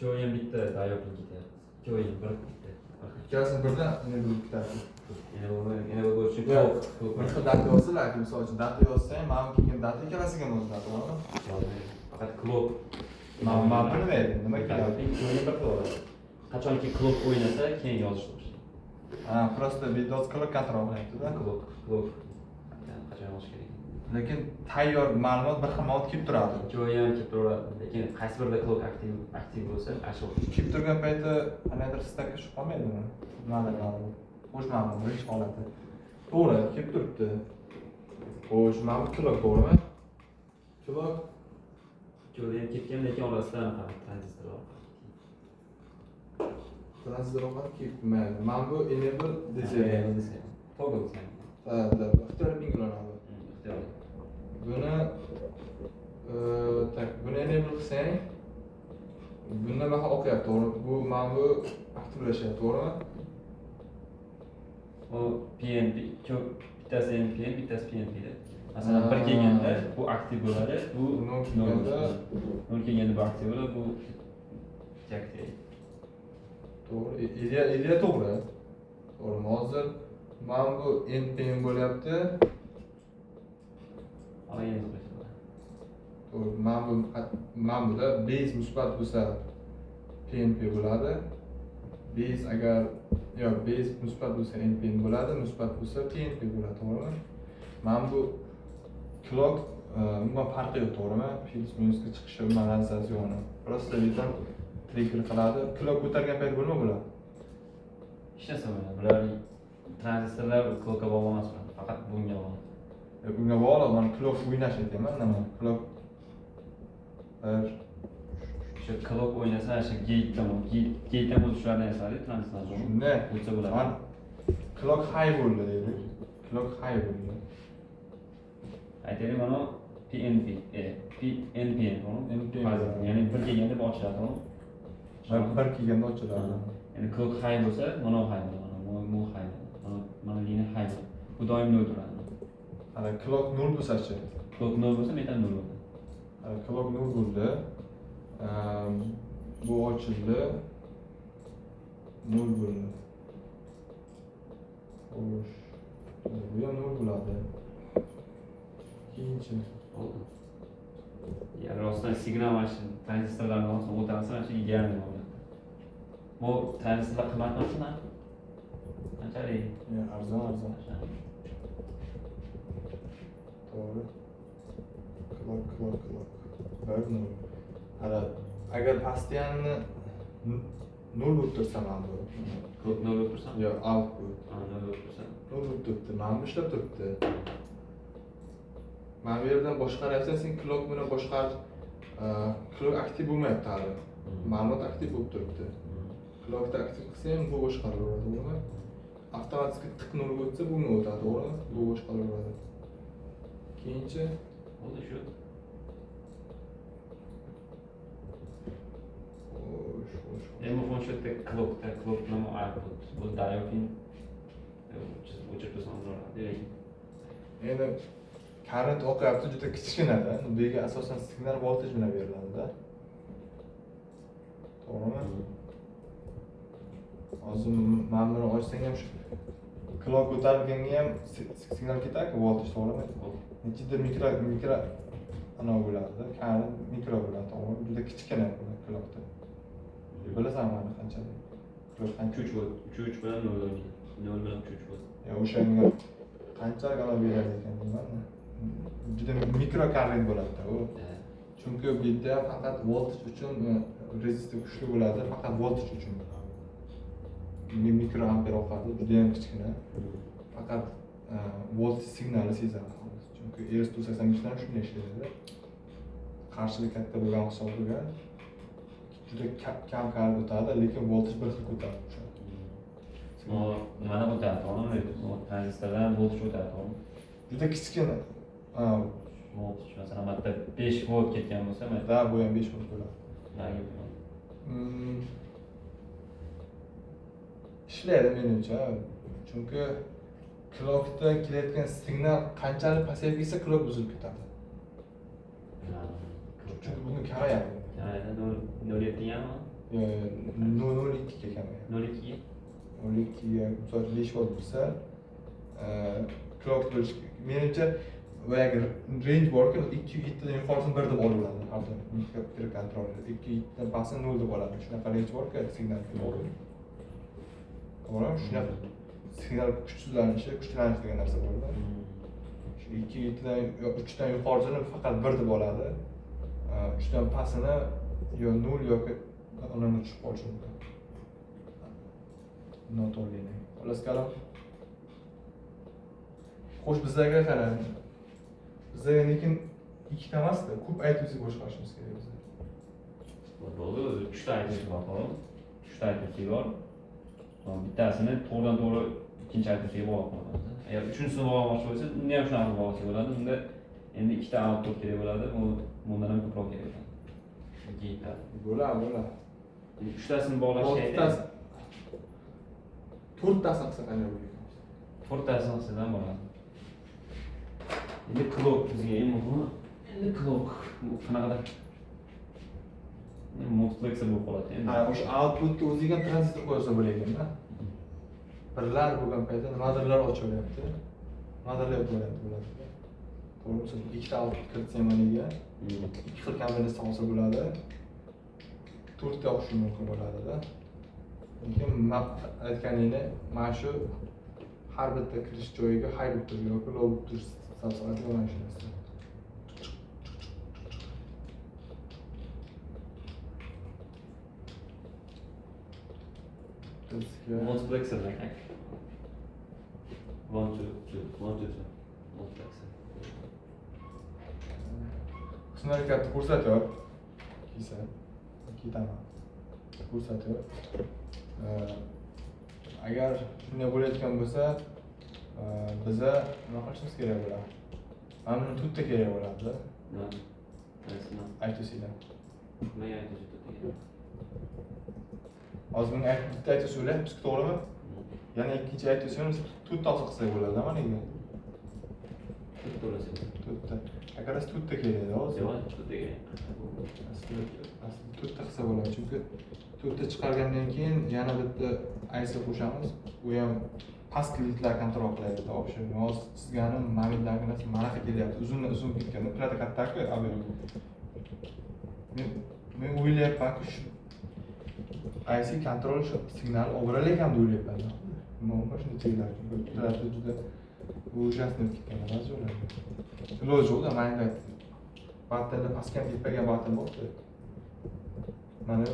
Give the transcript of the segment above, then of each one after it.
ikkovi ham bitta diodni ketyapti. Ikkovi ham bir bitta. Ikkalasi birdan yana bir bittasi. Yana bir bo'lishi Bir xil data yozsalar, misol uchun data yozsang, mana bu kelgan data ikkalasiga ham o'zgaradi, to'g'rimi? faqat klub Mana bu nima edi? Nima keladi? keladi? Ikkovi bir xil bo'ladi. Qachonki klub o'ynasa, keyin yozishni boshlaydi. Просто видос qilib kontrol qilyapti-da. Klub qachon yozish kerak? Lekin tayyor ma'lumot bir xil ma'lumot kelib turadi. Ikkovi ham kelib turadi, lekin qaysi birida klub aktiv bo'lsa, shu Kelib turgan payti qanaqadir stakka tushib qolmaydimi? Ma'lumot. Xo'sh, ma'lumot birinchi holati. To'g'ri, kelib turibdi. Xo'sh, mana bu klok to'g'rimi? Klok ikkovi ham ketgan, lekin orasida tranzistorlar bor. tranzistorlar ketmaydi. Mana bu enable desa. Toggle sen. Ixtiyoriy belgilanadi. Ixtiyoriy. Buni enable qilsang, bunda mana o'qiyapti, to'g'ri? Bu mana bu aktivlashyapti, to'g'rimi? O PNP, bittasi NPN, bittasi PNP. Masalan, bir kelganda bu aktiv bo'ladi, bu nol kelganda bu aktiv bo'ladi, bu deaktiv. To'g'ri, ideya to'g'ri. To'g'ri, hozir mana bu NPN bo'lyapti. Ana endi qo'ysa. To'g'ri, mana buda base musbat bo'lsa PNP bo'ladi. Base agar base musbat bo'lsa NPN bo'ladi, musbat bo'lsa PNP bo'ladi, to'g'rimi? Mana bu clock umuman farqi yo'q, to'g'rimi? Plus minusga chiqishi umuman raziyasi yo'qni. Просто bitta trigger qiladi. Clock ko'targan payt nima bo'ladi? Hech narsa bo'lmaydi. Bular tranzistorlar clockga bog'liq emas, faqat bunga bog'liq. Bunga bog'liq, mana clock o'ynash aytyapman, nima? Clock Şu clock oynasa, şu gate'dan o'tishlarni yasadi tranzistorlar. Shunday o'tsa bo'ladi. Mana clock high bo'ldi deylik. Clock high bo'ldi. Aytaylik, mana PNP, NPN, to'g'rimi? Ya'ni bir kelganda bu ochiladi, to'g'rimi? Bir kelganda ochiladi. Ya'ni clock high bo'lsa, mana high bo'ladi, mana bu high bo'ladi. Mana liniya high bo'ladi. Bu doim nol turadi. Ana clock 0 bo'lsa-chi? Clock 0 bo'lsa, metal 0 bo'ladi. Ana clock 0 bo'ldi. Bu ochildi. 0 bo'ldi. Xo'sh. Bu ham 0 bo'ladi. Keyinchi Oldu. Yani rostdan signal mana shu tranzistorlarni orasidan o'tasa, mana shu idealniy bo'ladi. Bu tranzistorlar qimmat emasmi? Qanchalik? arzon. To'g'ri. Clock. 1 0. Ana agar postoyanni 0 bo'lib tursa mana bu. Clock 0 bo'lib tursa? Yo'q, output. 0 bo'lib tursa. 0 bo'lib turibdi. Mana bu ishlab turibdi. Mana bu yerdan boshqaryapsan, sen clock bilan boshqarish, clock aktiv bo'lmayapti hali. Ma'lumot aktiv bo'lib turibdi. Clockni aktiv qilsang, bu boshqaraveradi, to'g'rimi? Avtomatik tiq nurga o'tsa, bunga o'tadi, to'g'rimi? Bu boshqaraveradi. Keyinchi Oldu shu. xo'sh. Endi bu shu yerda clock bilan output. Bu diodin o'chirib tursa bo'ladi. Endi current o'qiyapti, juda kichkinada. Bu yerga asosan signal voltaj bilan beriladi-da. To'g'rimi? Hozir mana buni ochsang ham shu clock ko'tarilganga ham signal ketadi, voltaj, to'g'rimi? Ichida mikro ana bo'ladi-da, current mikro bo'ladi, to'g'rimi? Juda kichkina clockda. Bilasan mana qanchalik? Clock qancha 3 volt, 3 bilan 0 bilan 3 volt. O'shanga qanchalik ana beradi ekan bilmayman. Juda mikro current bo'ladi-da u. Chunki bu yerda faqat voltaj uchun rezistor kuchli bo'ladi, faqat voltaj uchun. Mikro amper oqadi, juda ham kichkina. Faqat voltaj signali sezadi. Chunki ES280 ham shunday ishlaydi. Qarshilik katta bo'lgan hisobiga juda kam current o'tadi, lekin voltaj bir xil ko'taradi. Mana o'tadi, to'g'rimi? Tranzistordan voltaj o'tadi, to'g'rimi? Juda kichkina. Voltaj masalan, bitta 5 volt ketgan bo'lsa, Da, bu ham 5 volt bo'ladi. Ishlaydi menimcha. Chunki clockdan kelayotgan signal qanchalik pasayib ketsa, clock buzilib ketadi. Chunki buni kamayadi. Yani 0.7 ham? 0.2 ga kamayadi. 0.2 0.2 ga misol uchun 5 volt bo'lsa, clock bo'lish menimcha boyagi range borku 2.7 dan yuqorisini 1 deb olaveradi har doim mikrokontroller. 2.7 dan pastini 0 deb oladi. Shunaqa range borku signal. To'g'rimi? Shunaqa signal kuchsizlanishi, kuchlanish degan narsa borda. Shu 2.7 dan 3 dan yuqorisini faqat 1 deb oladi. 3 dan pastini yo 0 yoki ularni tushib qolishi mumkin. Noto'g'ri. Xullas kalom. Xo'sh, bizlarga qarang. Bizlarga lekin ikkita emasda, ko'p aytuvchi qo'shishimiz kerak bizlar. To'g'ri, o'zi 3 ta aytuvchi bor, xo'p. 3 ta aytuvchi bor. Bittasini to'g'ridan to'g'ri ikkinchi aytuvchiga bog'lab qo'yamiz. Agar uchinchisini bog'lamoqchi bo'lsa, unda ham shunaqa bog'lasak bo'ladi. Unda endi ikkita output kerak bo'ladi. Bundan ham ko'proq kerak bo'ladi. Ikkita. Bo'ladi. Endi 3 tasini bog'lashga aytamiz. 4 tasini qilsa qanday bo'ladi? 4 tasini qilsa bo'ladi. Endi clock bizga eng muhimi. Endi clock bu qanaqadir multiplexer bo'lib qoladi endi. Ha, o'sha outputga o'ziga tranzistor qo'ysa bo'ladiganda. Birlar bo'lgan paytda nimadirlar ochilyapti. Nimadirlar bo'lyapti bo'ladi. To'g'rimi? Ikkita output kiritsam maniga, ikki xil kombinatsiya olsa bo'ladi. 4 ta o'qishi mumkin bo'ladi-da. Lekin men aytganingni mana shu har bitta kirish joyiga high bo'lib turgan yoki low bo'lib turish soat mana shu narsa. Multiplexer demek. 1, 2, 2, 1, 2, 2. Multiplexer. Qismlar katta ko'rsatyor. Kitaman. Ko'rsatyor. Agar shunday bo'layotgan bo'lsa, biza nima qilishimiz kerak bo'ladi? Mana buni tutda kerak bo'ladi. Aytuvchilar. Nima aytuvchi? Hozir men bitta aytuvchi o'ylayapmiz, to'g'rimi? Yana ikkinchi aytuvchimiz tutda qilsak bo'ladi, nimaga? Tutda. Agar tutda kerak hozir. Yo'q, tutda kerak. Aslida tutda qilsa bo'ladi, chunki tutda chiqargandan keyin yana bitta IC qo'shamiz. U ham pastliklar kontrol qiladi. O'sha hozir chizgani momentdagi narsa manaqa kelyapti. Uzun ketgan. Plata katta-ku, men o'ylayapman-ku shu IC kontrol signal obrali ekan deb o'ylayapman. Nima shunday teglar? Plata juda ужасный ketgan emas ular. Iloji yo'q-da, manga battada pastga ketmagan batam bo'ldi. Mana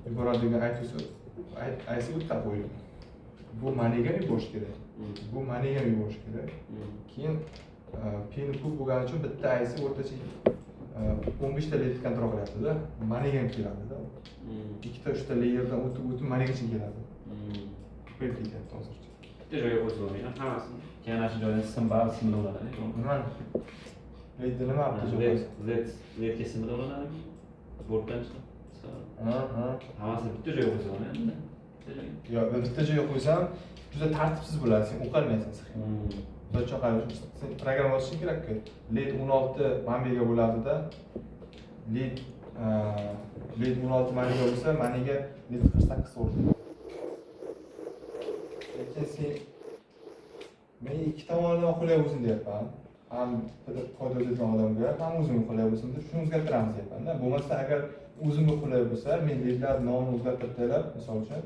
yuboradigan IC o'tkazib qo'ydim. Bu maniga yuborish kerak. Bu maniga yuborish kerak. Keyin pin ko'p bo'lgani uchun bitta IC o'rtacha 15 ta led kontrol qilyapti-da. Maniga ham keladi-da. Ikkita 3 ta layerdan o'tib manigacha keladi. Ko'p ketyapti hozircha. Bitta joyga qo'ysa bo'lmaydi, hammasini. Keyin ana shu joydan simba olinadi. Nima? Ledni nima bitta joyga? Ledga simba olinadi. Bortdan chiqadi. Hammasini bitta joyga qo'ysa bo'lmaydi. Yo'q, bitta joyga qo'ysam juda tartibsiz bo'ladi, sen o'qolmaysan. Misol uchun qarang, sen program yozishing kerak-ku. LED 16 maniga bo'ladida, LED 16 maniga bo'lsa, maniga LED 48 o'rdi. Lekin sen men ikki tomonlama qulay bo'lsin deyapman. Ham foyda oladigan odamga, ham o'zimga qulay bo'lsin deb shuni o'zgartiramiz deyapman-da. Bo'lmasa agar o'zimga qulay bo'lsa, men ledlar nomini o'zgartirib tashlab, misol uchun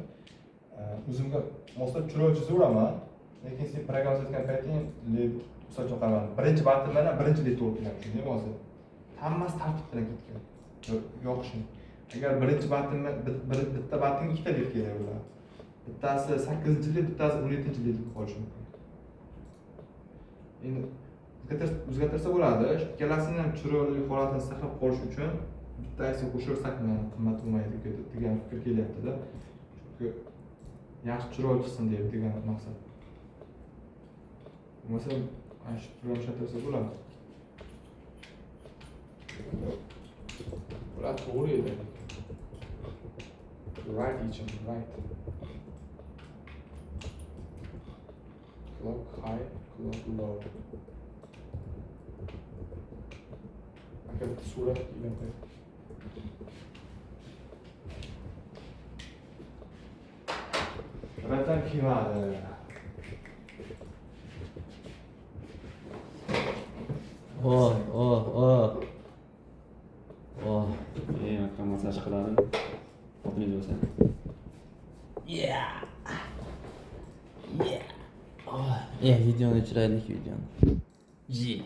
o'zimga moslab chiroy chizaveraman. Lekin sen program yozayotgan payting led misol uchun qaraman. Birinchi batten bilan birinchi led o'rtagan shunday bo'lsa. Hammasi tartib bilan ketgan. Yo'qshi. Agar birinchi batten bitta batten ikkita led kerak bo'ladi. Bittasi 8-led, bittasi 17-led bo'lib qolishi mumkin. Endi o'zgartirsa bo'ladi. Ikkalasini ham chiroyli holatini saqlab qolish uchun bittasi qo'shirsak qimmat bo'lmaydi degan fikr kelyapti-da. Chunki yaxshi chiroy chiqsin degan maqsad. Masalan, ana shu program ishlatirsa bo'ladi. Bular to'g'ri edi. Right each and right. Clock high, clock low. Agar surat ilm Vatan kiymadi. Oh, oh, oh. Oh. Akram masaj qiladi. Xotiningiz bo'lsa. Yeah. Yeah. Oh, videoni chiroyli videoni. Ji.